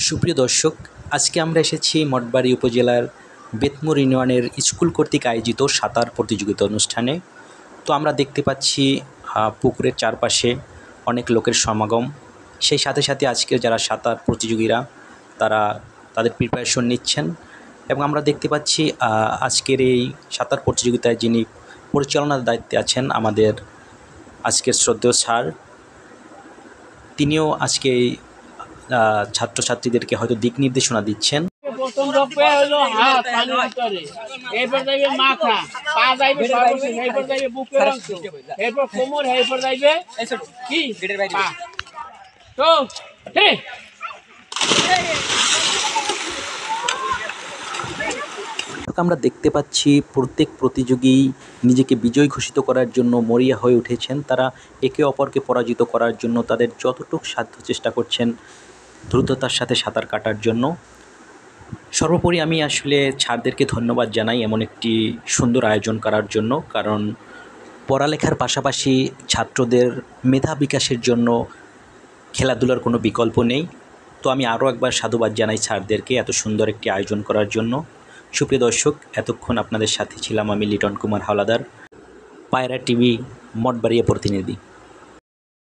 সুপ্রিয় দর্শক, আজকে আমরা এসেছি মঠবাড়ি উপজেলার বেতমুর ইউনিয়নের স্কুল কর্তৃক আয়োজিত সাঁতার প্রতিযোগিতা অনুষ্ঠানে। তো আমরা দেখতে পাচ্ছি পুকুরের চারপাশে অনেক লোকের সমাগম। সেই সাথে সাথে আজকের যারা সাঁতার প্রতিযোগীরা তারা তাদের প্রিপারেশন নিচ্ছেন এবং আমরা দেখতে পাচ্ছি আজকের এই সাঁতার প্রতিযোগিতায় যিনি পরিচালনার দায়িত্বে আছেন আমাদের আজকের শ্রদ্ধেয় স্যার, তিনিও আজকে এই ছাত্রছাত্রীদেরকে হয়তো দিক নির্দেশনা দিচ্ছেন। প্রথম ধাপে হলো হাত পানির ভিতরে, এরপর যাইবে মাথা, পা যাইবে সর্বশেষ, এরপর যাইবে বুকের অংশ, এরপর কোমর, এরপর যাইবে কি পা। তো ঠিক আমরা দেখতে পাচ্ছি প্রত্যেক প্রতিযোগী নিজেকে বিজয়ী ঘোষিত করার জন্য মরিয়া হয়ে উঠেছেন। তারা একে অপরকে পরাজিত করার জন্য তাদের যতটুকু সাধ্য চেষ্টা করছেন দ্রুততার সাথে সাঁতার কাটার জন্য। সর্বোপরি আমি আসলে ছাত্রদেরকে ধন্যবাদ জানাই এমন একটি সুন্দর আয়োজন করার জন্য, কারণ পড়ালেখার পাশাপাশি ছাত্রদের মেধা বিকাশের জন্য খেলাধুলার কোনো বিকল্প নেই। তো আমি আরও একবার সাধুবাদ জানাই স্যারদেরকে এত সুন্দর একটি আয়োজন করার জন্য। সুপ্রিয় দর্শক, এতক্ষণ আপনাদের সাথে ছিলাম আমি লিটন কুমার হাওলাদার, পায়রা টিভি মঠবাড়িয়া প্রতিনিধি।